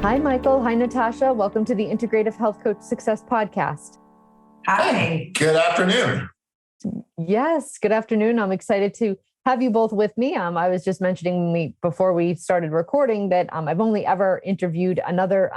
Hi, Michael. Hi, Natasha. Welcome to the Integrative Health Coach Success Podcast. Hi. Good afternoon. Yes, good afternoon. I'm excited to have you both with me. I was just mentioning before we started recording that I've only ever interviewed another,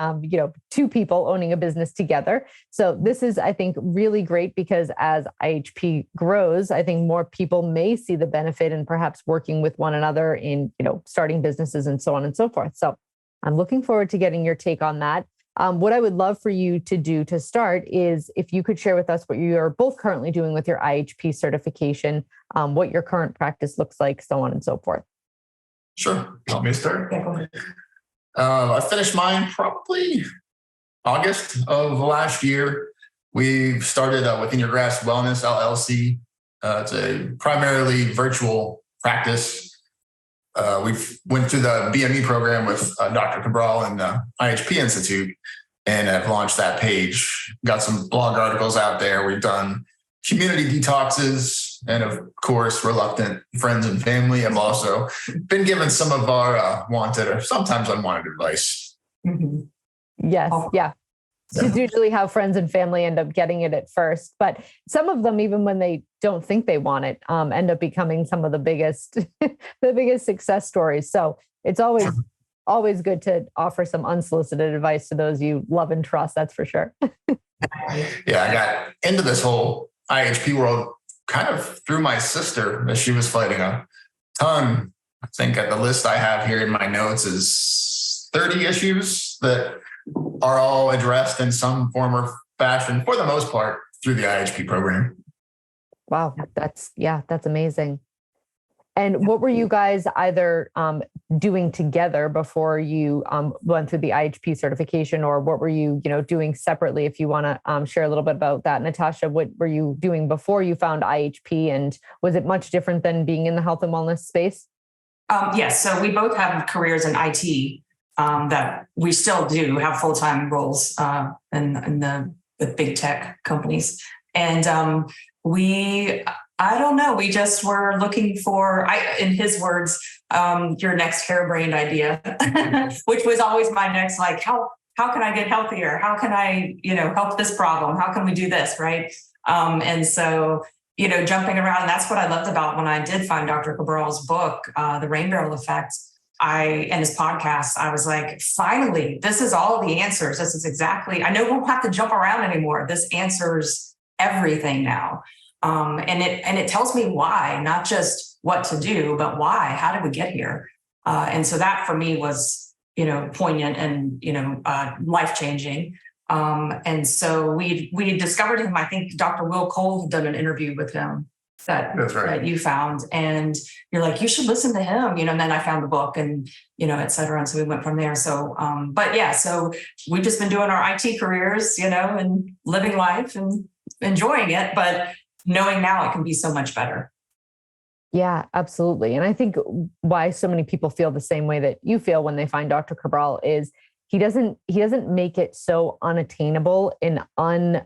two people owning a business together. So this is, I think, really great because as IHP grows, I think more people may see the benefit in perhaps working with one another in, starting businesses and so on and so forth. So I'm looking forward to getting your take on that. What I would love for you to do to start is if you could share with us what you're both currently doing with your IHP certification, what your current practice looks like, so on and so forth. Sure. Want me to start? I finished mine probably August of last year. We've started Within Your Grasp Wellness LLC. It's a primarily virtual practice. We've went through the BME program with Dr. Cabral and the IHP Institute and have launched that page. Got some blog articles out there. We've done community detoxes and, of course, reluctant friends and family have also been given some of our wanted or sometimes unwanted advice. Mm-hmm. Yes. Yeah. It's usually how friends and family end up getting it at first, but some of them, even when they don't think they want it, end up becoming some of the biggest, success stories. So it's always good to offer some unsolicited advice to those you love and trust. That's for sure. Yeah, I got into this whole IHP world kind of through my sister as she was fighting a ton. I think the list I have here in my notes is 30 issues that are all addressed in some form or fashion, for the most part, through the IHP program. Wow, that's amazing. And what were you guys either doing together before you went through the IHP certification, or what were you, doing separately? If you want to share a little bit about that, Natasha, what were you doing before you found IHP, and was it much different than being in the health and wellness space? Yes, so we both have careers in IT. That we still do have full-time roles in the big tech companies. And I don't know, we just were looking for, in his words, your next harebrained idea, which was always my next, like, how can I get healthier? How can I, help this problem? How can we do this, right? And so, jumping around, that's what I loved about when I did find Dr. Cabral's book, The Rain Barrel Effect, and his podcast, I was like, finally, this is all the answers. This is exactly, I know we won't have to jump around anymore. This answers everything now. And it tells me why, not just what to do, but why, how did we get here? And so that for me was, poignant and, life-changing. And so we discovered him. I think Dr. Will Cole had done an interview with him That's right. that you found, and you're like, you should listen to him, and then I found the book and, et cetera. And so we went from there. So, but yeah, so we've just been doing our IT careers, and living life and enjoying it, but knowing now it can be so much better. Yeah, absolutely. And I think why so many people feel the same way that you feel when they find Dr. Cabral is he doesn't make it so unattainable and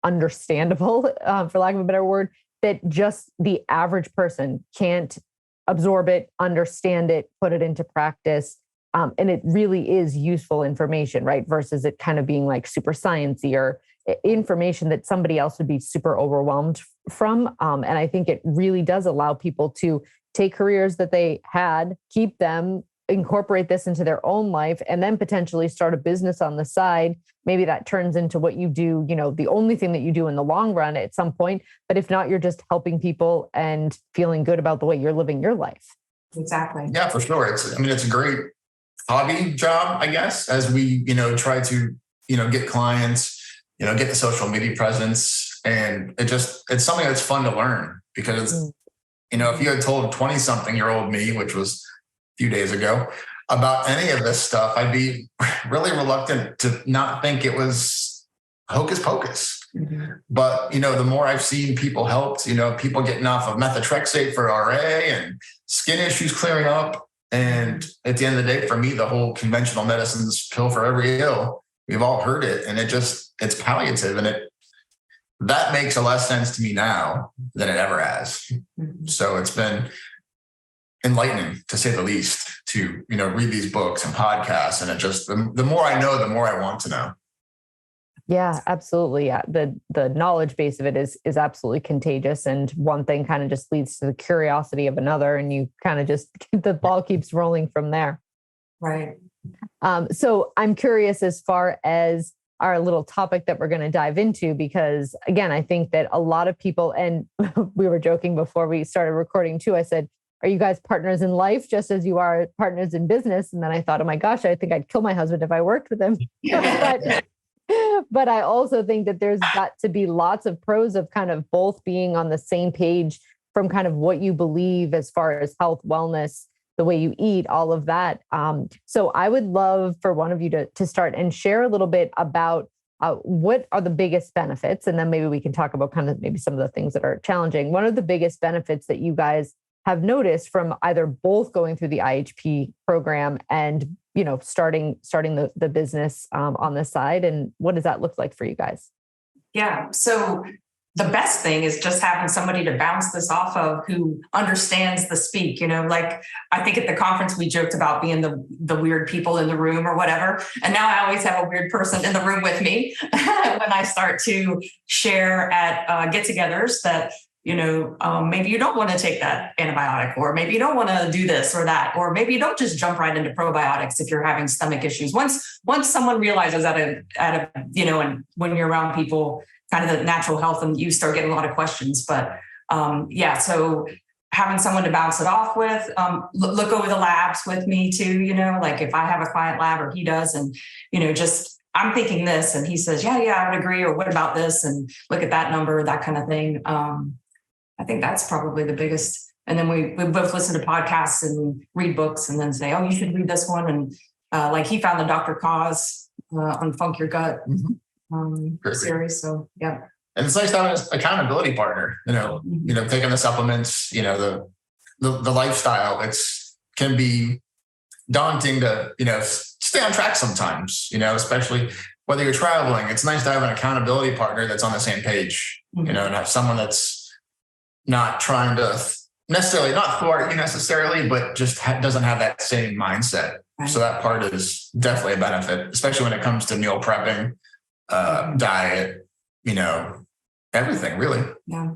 understandable, for lack of a better word, that just the average person can't absorb it, understand it, put it into practice. And it really is useful information, right? Versus it kind of being like super sciencey or information that somebody else would be super overwhelmed from. And I think it really does allow people to take careers that they had, keep them, incorporate this into their own life, and then potentially start a business on the side. Maybe that turns into what you do, the only thing that you do in the long run at some point. But if not, you're just helping people and feeling good about the way you're living your life. Exactly. Yeah, for sure. It's a great hobby job, I guess, as we, try to, get clients, get the social media presence. And it's something that's fun to learn because, if you had told 20-something-year-old me, which was a few days ago, about any of this stuff, I'd be really reluctant to not think it was hocus pocus. Mm-hmm. But, the more I've seen people helped, people getting off of methotrexate for RA and skin issues clearing up. And at the end of the day, for me, the whole conventional medicine's pill for every ill, we've all heard it. And it's palliative. And that makes a less sense to me now than it ever has. Mm-hmm. So it's been enlightening, to say the least. to, read these books and podcasts. And it just, the more I know, the more I want to know. Yeah, absolutely. Yeah. The knowledge base of it is absolutely contagious. And one thing kind of just leads to the curiosity of another. And you kind of just, the ball keeps rolling from there. Right. So I'm curious as far as our little topic that we're going to dive into, because again, I think that a lot of people, and we were joking before we started recording too, I said, are you guys partners in life just as you are partners in business? And then I thought, oh my gosh, I think I'd kill my husband if I worked with him. But I also think that there's got to be lots of pros of kind of both being on the same page from kind of what you believe as far as health, wellness, the way you eat, all of that. So I would love for one of you to start and share a little bit about what are the biggest benefits, and then maybe we can talk about kind of maybe some of the things that are challenging. One of the biggest benefits that you guys have noticed from either both going through the IHP program and starting the business on this side, and what does that look like for you guys? Yeah. So the best thing is just having somebody to bounce this off of who understands the speak, like I think at the conference, we joked about being the weird people in the room or whatever. And now I always have a weird person in the room with me when I start to share at get-togethers that, maybe you don't want to take that antibiotic, or maybe you don't want to do this or that, or maybe you don't just jump right into probiotics if you're having stomach issues. Once someone realizes and when you're around people, kind of the natural health, and you start getting a lot of questions. But so having someone to bounce it off with, look over the labs with me too, like if I have a client lab or he does, and, just I'm thinking this and he says, yeah, I would agree. Or what about this? And look at that number, that kind of thing. I think that's probably the biggest. And then we both listen to podcasts and read books and then say, oh, you should read this one. And like he found the Dr. Cause on Funk Your Gut series. So, yeah. And it's nice to have an accountability partner, taking the supplements, the lifestyle. Can be daunting to, stay on track sometimes, especially whether you're traveling. It's nice to have an accountability partner that's on the same page, and have someone that's not trying to necessarily not thwart you necessarily, but just doesn't have that same mindset. Right. So that part is definitely a benefit, especially when it comes to meal prepping, diet, everything really. Yeah.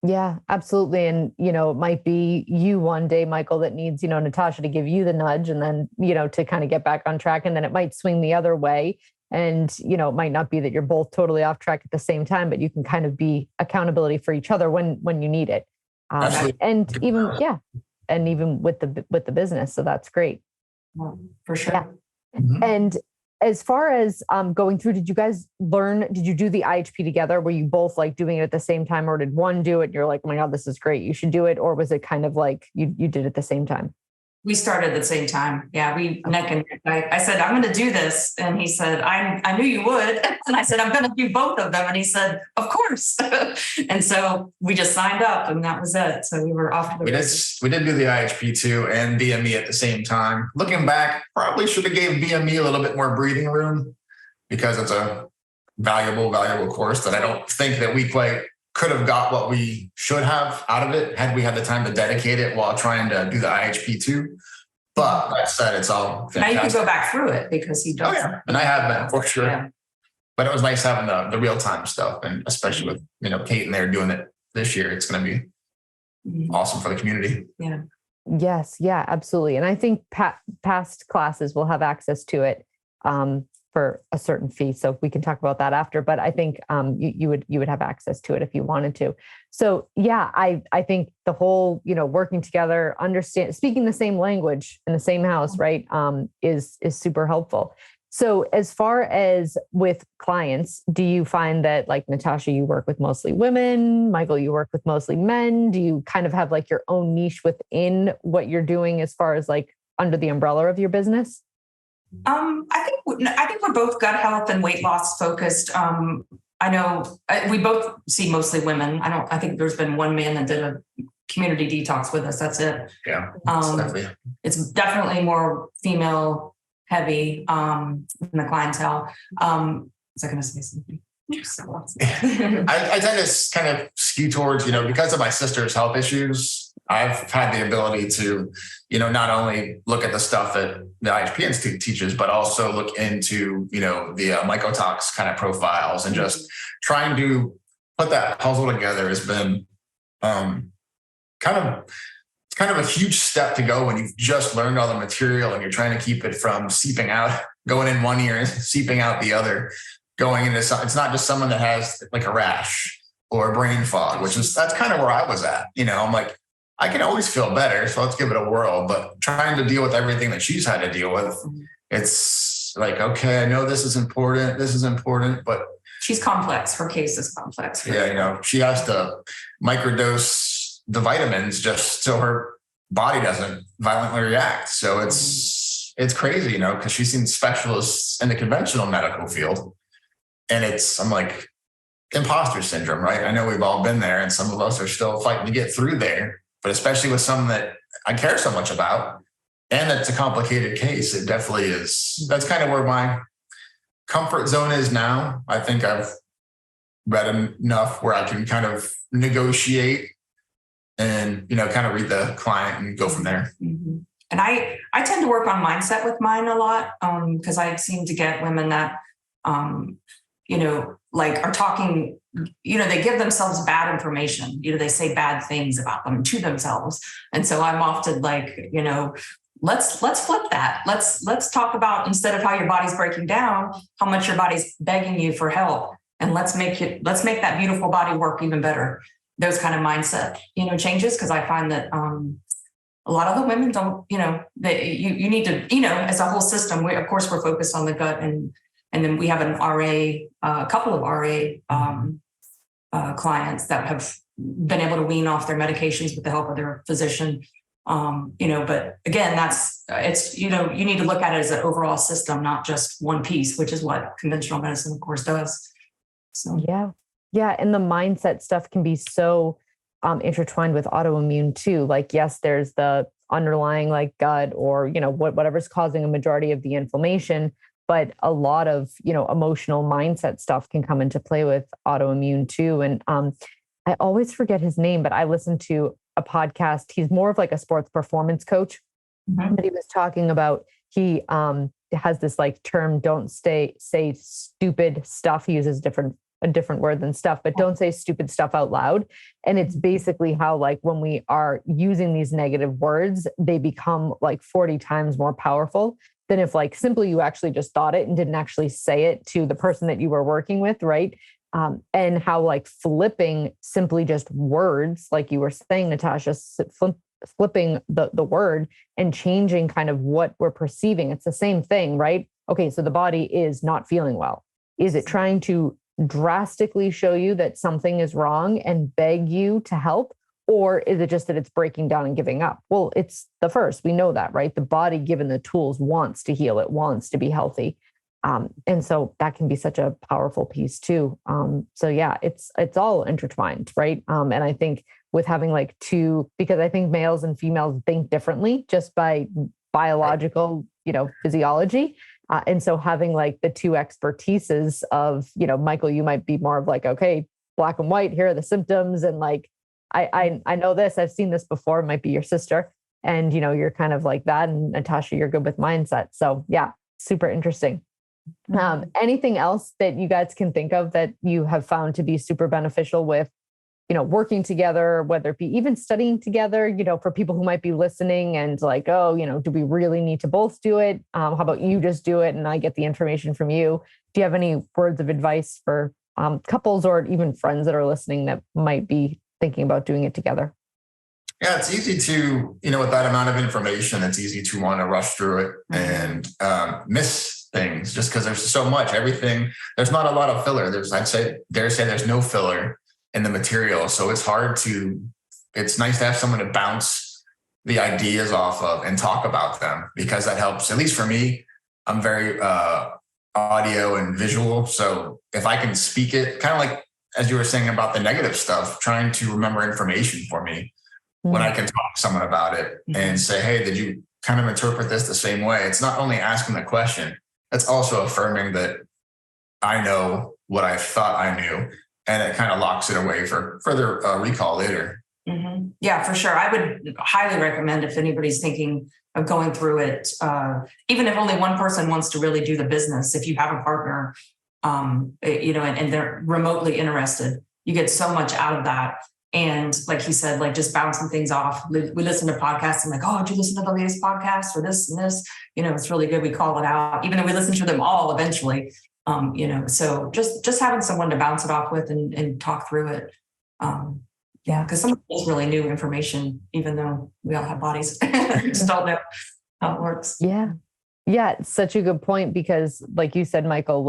Yeah, absolutely. And, it might be you one day, Michael, that needs, Natasha to give you the nudge and then, to kind of get back on track. And then it might swing the other way. And, it might not be that you're both totally off track at the same time, but you can kind of be accountability for each other when you need it. And even with the business. So that's great. Well, for sure. Yeah. Mm-hmm. And as far as going through, did you do the IHP together? Were you both like doing it at the same time, or did one do it and you're like, oh my God, this is great, you should do it? Or was it kind of like you did it at the same time? We started at the same time. Yeah, we neck and neck. I said, I'm going to do this. And he said, I knew you would. And I said, I'm going to do both of them. And he said, of course. And so we just signed up and that was it. So we were off to the races. We did do the IHP too and BME at the same time. Looking back, probably should have gave BME a little bit more breathing room because it's a valuable course that I don't think that we quite could have got what we should have out of it had we had the time to dedicate it while trying to do the IHP too. But that said, it's all fantastic. Now you can go back through it because he does. Oh yeah, and I have been for sure. Yeah. But it was nice having the real time stuff, and especially with Kate and they're doing it this year. It's going to be awesome for the community. Yeah. Yes. Yeah. Absolutely. And I think past classes will have access to it for a certain fee. So we can talk about that after, but I think you would have access to it if you wanted to. So yeah, I think the whole, working together, speaking the same language in the same house, right, is super helpful. So as far as with clients, do you find that, like Natasha, you work with mostly women, Michael, you work with mostly men? Do you kind of have like your own niche within what you're doing as far as like under the umbrella of your business? I think we're both gut health and weight loss focused. I know we both see mostly women. I think there's been one man that did a community detox with us. That's it. Yeah. It's definitely more female heavy in the clientele. Was I going to say something? I tend to kind of skew towards, because of my sister's health issues, I've had the ability to, not only look at the stuff that the IHP Institute teaches, but also look into, the mycotox kind of profiles, and just trying to put that puzzle together has been kind of a huge step to go when you've just learned all the material and you're trying to keep it from seeping out, going in one ear and seeping out the other, going into it's not just someone that has like a rash or a brain fog, that's kind of where I was at. I'm like, I can always feel better, so let's give it a whirl. But trying to deal with everything that she's had to deal with, it's like, okay, I know this is important, but she's complex. Her case is complex. Yeah, she has to microdose the vitamins just so her body doesn't violently react. So it's crazy, because she's seen specialists in the conventional medical field. And I'm like, imposter syndrome, right? I know we've all been there, and some of us are still fighting to get through there, but especially with someone that I care so much about, and it's a complicated case, it definitely is. That's kind of where my comfort zone is now. I think I've read enough where I can kind of negotiate and, kind of read the client and go from there. Mm-hmm. And I tend to work on mindset with mine a lot, because I seem to get women that, like are talking, they give themselves bad information, they say bad things about them to themselves. And so I'm often like, let's flip that. Let's talk about, instead of how your body's breaking down, how much your body's begging you for help. And let's make that beautiful body work even better. Those kind of mindset, changes. Cause I find that, a lot of the women don't, that you need to, as a whole system, we're focused on the gut, and then we have an RA, a couple of RA clients that have been able to wean off their medications with the help of their physician. But again, you need to look at it as an overall system, not just one piece, which is what conventional medicine, of course, does. So, yeah. And the mindset stuff can be so intertwined with autoimmune too. Like, yes, there's the underlying like gut or, whatever's causing a majority of the inflammation, but a lot of, emotional mindset stuff can come into play with autoimmune too. And I always forget his name, but I listened to a podcast. He's more of like a sports performance coach, but he was talking about, he has this like term, don't say stupid stuff. He uses a different word than stuff, but don't say stupid stuff out loud. And it's basically how, like, when we are using these negative words, they become like 40 times more powerful than if like simply you actually just thought it and didn't actually say it to the person that you were working with. Right. And how like flipping simply just words, like you were saying, Natasha, flipping the word and changing kind of what we're perceiving. It's the same thing, right? Okay. So the body is not feeling well. Is it trying to drastically show you that something is wrong and beg you to help? Or is it just that it's breaking down and giving up? Well, it's the first. We know that, right? The body, given the tools, wants to heal. It wants to be healthy. And so that can be such a powerful piece too. So yeah, it's all intertwined, right? And I think with having like because I think males and females think differently just by biological, physiology. And so having like the two expertises of, Michael, you might be more of like, okay, black and white, here are the symptoms. And like, I know this, I've seen this before, it might be your sister. And, you're kind of like that. And Natasha, you're good with mindset. So yeah, super interesting. Anything else that you guys can think of that you have found to be super beneficial with, working together, whether it be even studying together, for people who might be listening and like, oh, do we really need to both do it? How about you just do it and I get the information from you? Do you have any words of advice for couples or even friends that are listening that might be thinking about doing it together? Yeah, it's easy to, with that amount of information, it's easy to want to rush through it and miss things just because there's so much, everything. There's not a lot of filler. Dare say there's no filler in the material. So it's nice to have someone to bounce the ideas off of and talk about them, because that helps. At least for me, I'm very audio and visual. So if I can speak it, kind of like, as you were saying about the negative stuff, trying to remember information for me when I can talk to someone about it and say, hey, did you kind of interpret this the same way? It's not only asking the question, it's also affirming that I know what I thought I knew, and it kind of locks it away for further recall later. Yeah, for sure. I would highly recommend if anybody's thinking of going through it, even if only one person wants to really do the business, if you have a partner, and they're remotely interested, you get so much out of that. And like he said, like just bouncing things off. We listen to podcasts and like, oh, did you listen to the latest podcast for this and this? It's really good. We call it out, even though we listen to them all eventually. So just having someone to bounce it off with and talk through it. Because some of it is really new information, even though we all have bodies. We just don't know how it works. Yeah. Yeah, it's such a good point because like you said, Michael,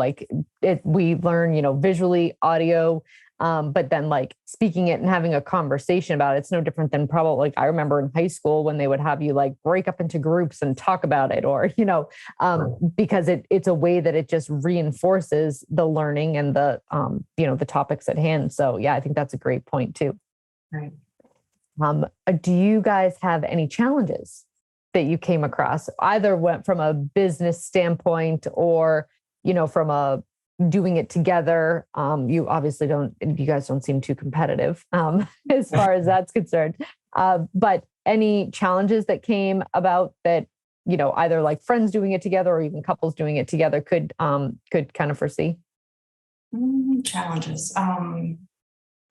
we learn, visually, audio, but then like speaking it and having a conversation about it, it's no different than probably I remember in high school when they would have you like break up into groups and talk about it or, because it's a way that it just reinforces the learning and the topics at hand. So yeah, I think that's a great point too. Right. Do you guys have any challenges that you came across, either went from a business standpoint or, from a doing it together? You obviously you guys don't seem too competitive as far as that's concerned. But any challenges that came about that, either like friends doing it together or even couples doing it together could kind of foresee? Challenges.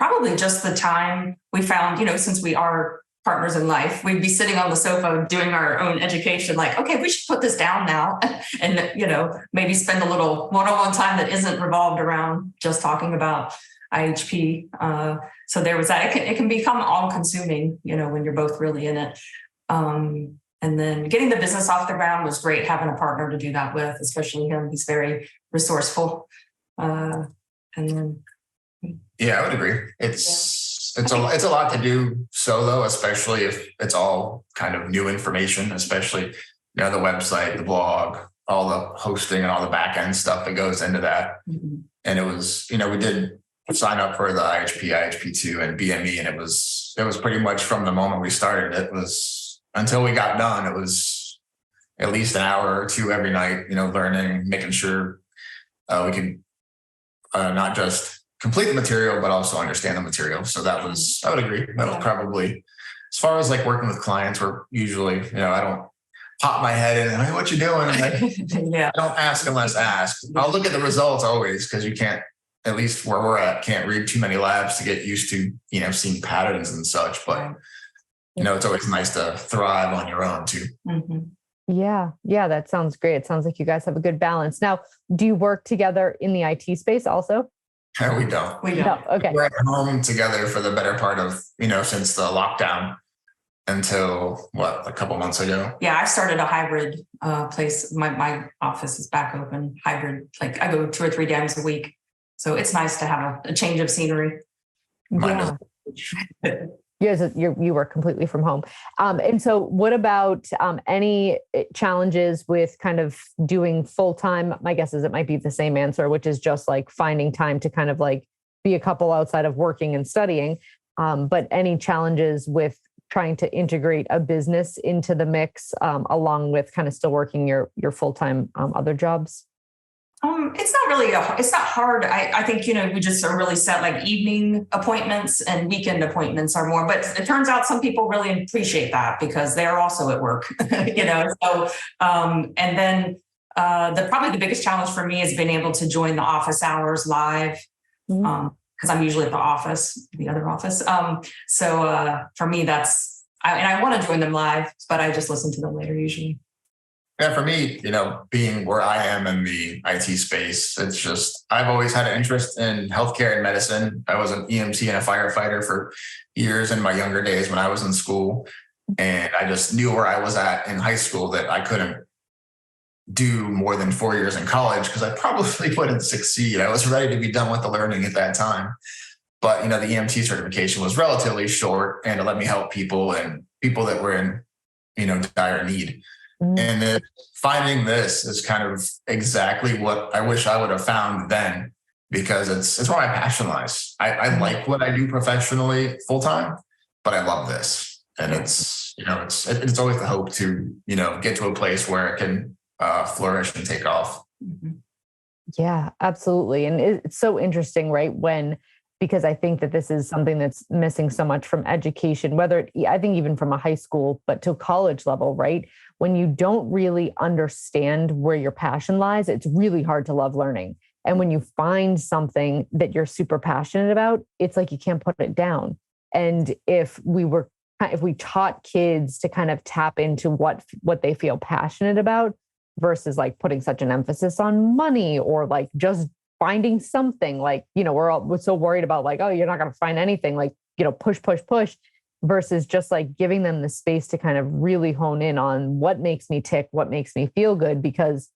Probably just the time we found, since we are partners in life, we'd be sitting on the sofa doing our own education, like, okay, we should put this down now. And, maybe spend a little one-on-one time that isn't revolved around just talking about IHP. So there was that. It can become all consuming, when you're both really in it. And then getting the business off the ground was great, having a partner to do that with, especially him. He's very resourceful. Yeah, I would agree. It's a lot to do solo, especially if it's all kind of new information, especially, the website, the blog, all the hosting and all the back end stuff that goes into that. Mm-hmm. And it was, we did sign up for the IHP, IHP2 and BME. And it was pretty much from the moment we started, it was until we got done, it was at least an hour or two every night, learning, making sure we could not just complete the material, but also understand the material. So I would agree. That was probably, as far as like working with clients, we're usually, I don't pop my head in and, hey, what you doing? I don't ask unless asked. I'll look at the results always, because you can't, at least where we're at, can't read too many labs to get used to, seeing patterns and such. But, it's always nice to thrive on your own too. Mm-hmm. Yeah. Yeah. That sounds great. It sounds like you guys have a good balance. Now, do you work together in the IT space also? No, we don't. No. Okay. We're at home together for the better part of, since the lockdown until a couple months ago. Yeah, I started a hybrid place. My office is back open, hybrid. Like I go 2 or 3 times a week. So it's nice to have a change of scenery. Yeah. You work completely from home. And so what about any challenges with kind of doing full-time? My guess is it might be the same answer, which is just like finding time to kind of like be a couple outside of working and studying. But any challenges with trying to integrate a business into the mix along with kind of still working your full-time other jobs? It's not really, it's not hard. I think, we just are really set like evening appointments and weekend appointments are more, but it turns out some people really appreciate that because they're also at work, so, and then probably the biggest challenge for me has been able to join the office hours live. Because I'm usually at the other office. So for me, I want to join them live, but I just listen to them later usually. Yeah, for me, being where I am in the IT space, it's just, I've always had an interest in healthcare and medicine. I was an EMT and a firefighter for years in my younger days when I was in school. And I just knew where I was at in high school that I couldn't do more than 4 years in college because I probably wouldn't succeed. I was ready to be done with the learning at that time. But, the EMT certification was relatively short and it let me help people and people that were in, dire need. And then finding this is kind of exactly what I wish I would have found then, because it's where my passion lies. I like what I do professionally full time, but I love this. And it's always the hope to, get to a place where it can flourish and take off. Yeah, absolutely. And it's so interesting, right? When because I think that this is something that's missing so much from education, I think even from a high school, but to college level, right? When you don't really understand where your passion lies, it's really hard to love learning. And when you find something that you're super passionate about, it's like you can't put it down. And if we taught kids to kind of tap into what they feel passionate about versus like putting such an emphasis on money or like just finding something, like, we're so worried about like, oh, you're not going to find anything, like, push, versus just like giving them the space to kind of really hone in on what makes me tick, what makes me feel good. Because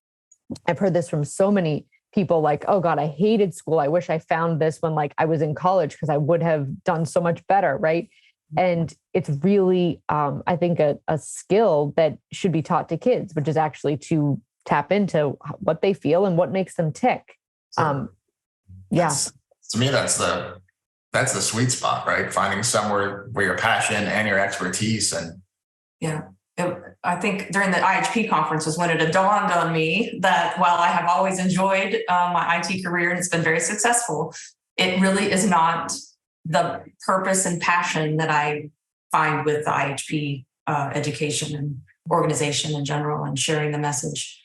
I've heard this from so many people, like, oh God, I hated school. I wish I found this when like I was in college because I would have done so much better. Right. And it's really, I think, a skill that should be taught to kids, which is actually to tap into what they feel and what makes them tick. To me, that's the sweet spot, right? Finding somewhere where your passion and your expertise I think during the IHP conference was when it dawned on me that while I have always enjoyed my IT career and it's been very successful, it really is not the purpose and passion that I find with the IHP education and organization in general and sharing the message.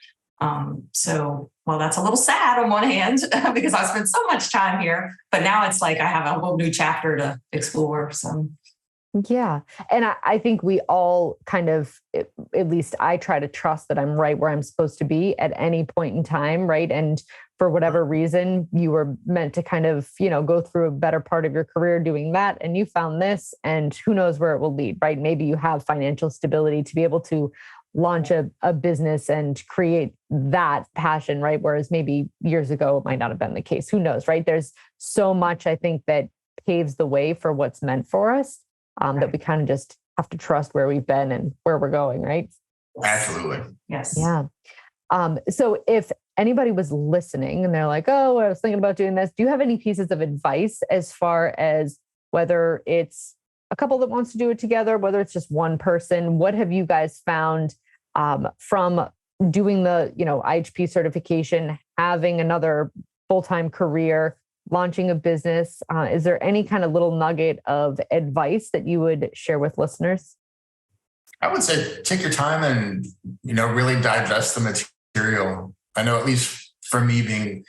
So, well, that's a little sad on one hand because I spent so much time here, but now it's like I have a whole new chapter to explore. So, yeah. And I think we all kind of, at least I try to trust that I'm right where I'm supposed to be at any point in time. Right. And for whatever reason, you were meant to kind of, go through a better part of your career doing that. And you found this, and who knows where it will lead, right? Maybe you have financial stability to be able to launch a business and create that passion, right? Whereas maybe years ago, it might not have been the case. Who knows, right? There's so much, I think, that paves the way for what's meant for us, that we kind of just have to trust where we've been and where we're going, right? Absolutely. Yes. Yeah. So if anybody was listening and they're like, oh, I was thinking about doing this, do you have any pieces of advice as far as whether it's a couple that wants to do it together, whether it's just one person? What have you guys found from doing the, IHP certification, having another full-time career, launching a business? Is there any kind of little nugget of advice that you would share with listeners? I would say take your time and, really digest the material. I know, at least for me, being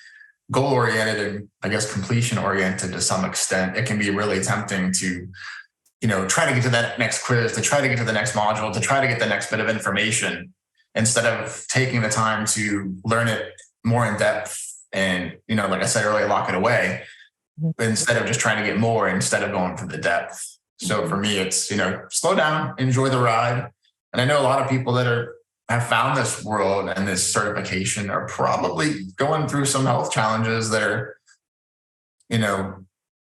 goal-oriented and I guess completion-oriented to some extent, it can be really tempting to, try to get to that next quiz, to try to get to the next module, to try to get the next bit of information, instead of taking the time to learn it more in depth and, like I said earlier, lock it away, instead of just trying to get more, instead of going for the depth. So for me, it's, slow down, enjoy the ride. And I know a lot of people that have found this world and this certification are probably going through some health challenges that are,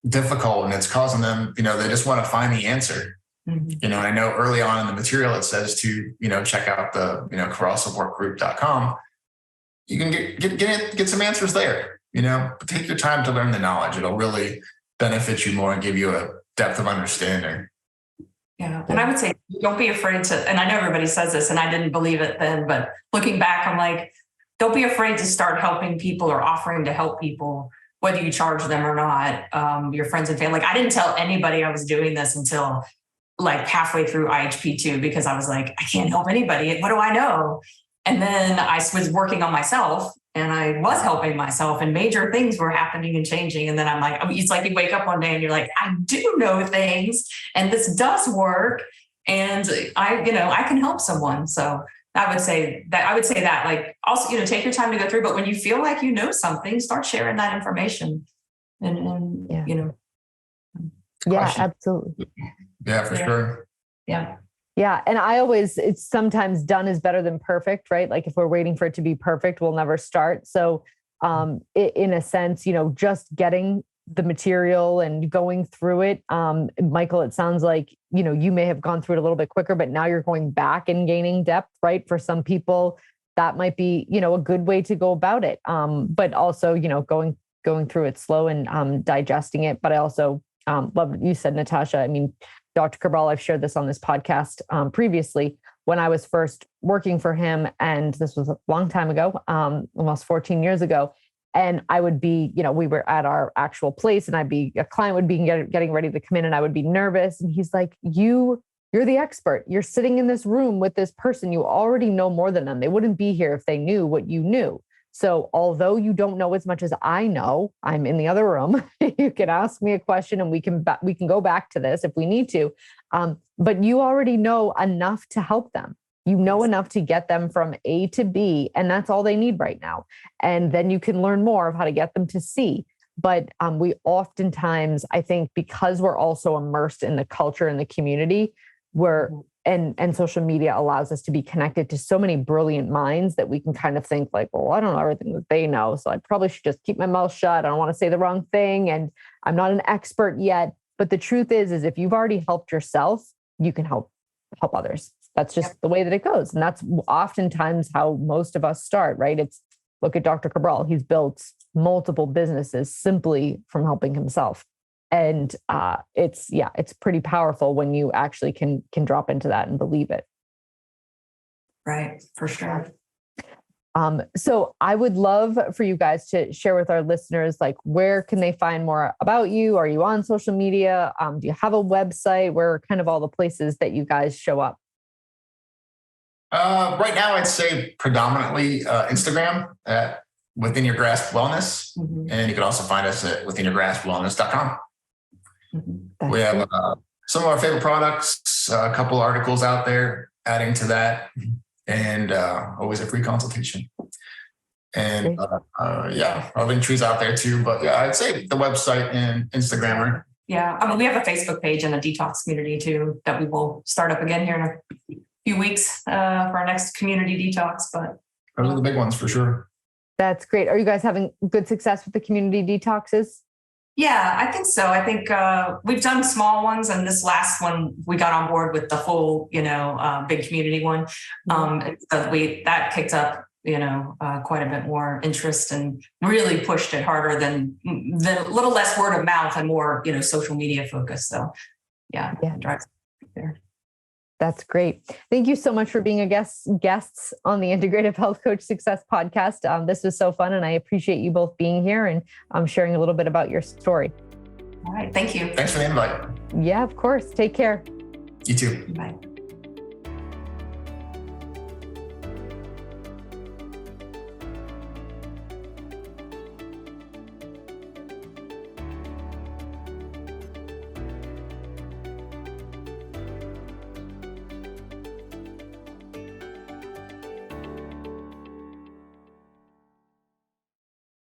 difficult, and it's causing them, they just want to find the answer. I know early on in the material, it says to, check out the, corralsupportgroup.com. You can get some answers there, but take your time to learn the knowledge. It'll really benefit you more and give you a depth of understanding. Yeah. And I would say, don't be afraid to, and I know everybody says this and I didn't believe it then, but looking back, I'm like, don't be afraid to start helping people or offering to help people, whether you charge them or not, your friends and family. Like, I didn't tell anybody I was doing this until like halfway through IHP 2, because I was like, I can't help anybody. What do I know? And then I was working on myself and I was helping myself, and major things were happening and changing. And then I'm like, it's like you wake up one day and you're like, I do know things and this does work. And I can help someone. So I would say that like, also, take your time to go through, but when you feel like you know something, start sharing that information and Yeah, Question. absolutely. Yeah, for sure. Yeah. Yeah. And it's sometimes done is better than perfect, right? Like if we're waiting for it to be perfect, we'll never start. So in a sense, just getting the material and going through it. Michael, it sounds like, you may have gone through it a little bit quicker, but now you're going back and gaining depth, right? For some people, that might be, a good way to go about it. But also, going through it slow and digesting it. But I also love what you said, Natasha. I mean, Dr. Cabral, I've shared this on this podcast previously, when I was first working for him, and this was a long time ago, almost 14 years ago. And I would be, we were at our actual place and a client would be getting ready to come in and I would be nervous. And he's like, you're the expert. You're sitting in this room with this person. You already know more than them. They wouldn't be here if they knew what you knew. So although you don't know as much as I know, I'm in the other room. You can ask me a question and we can go back to this if we need to. But you already know enough to help them. You know enough to get them from A to B, and that's all they need right now. And then you can learn more of how to get them to C. But we oftentimes, I think, because we're also immersed in the culture and the community, and social media allows us to be connected to so many brilliant minds that we can kind of think like, well, I don't know everything that they know, so I probably should just keep my mouth shut. I don't want to say the wrong thing, and I'm not an expert yet. But the truth is if you've already helped yourself, you can help others. That's just the way that it goes. And that's oftentimes how most of us start, right? Look at Dr. Cabral. He's built multiple businesses simply from helping himself. And it's pretty powerful when you actually can drop into that and believe it. Right, for sure. So I would love for you guys to share with our listeners, like, where can they find more about you? Are you on social media? Do you have a website? Where are kind of all the places that you guys show up? Right now, I'd say predominantly Instagram at Within Your Grasp Wellness. Mm-hmm. And you can also find us at withinyourgraspwellness.com. Mm-hmm. We have some of our favorite products, a couple articles out there adding to that, and always a free consultation. And our link trees out there too. But yeah, I'd say the website and Instagram. Yeah, we have a Facebook page and a detox community too that we will start up again here in a few weeks for our next community detox. But those are the big ones for sure. That's great. Are you guys having good success with the community detoxes? Yeah, I think so. I think we've done small ones, and this last one we got on board with the full, big community one. And so that kicked up, quite a bit more interest and really pushed it harder than a little less word of mouth and more, social media focus. So yeah. Drives there. That's great. Thank you so much for being guests on the Integrative Health Coach Success Podcast. This was so fun, and I appreciate you both being here and sharing a little bit about your story. All right. Thank you. Thanks for the invite. Yeah, of course. Take care. You too. Bye.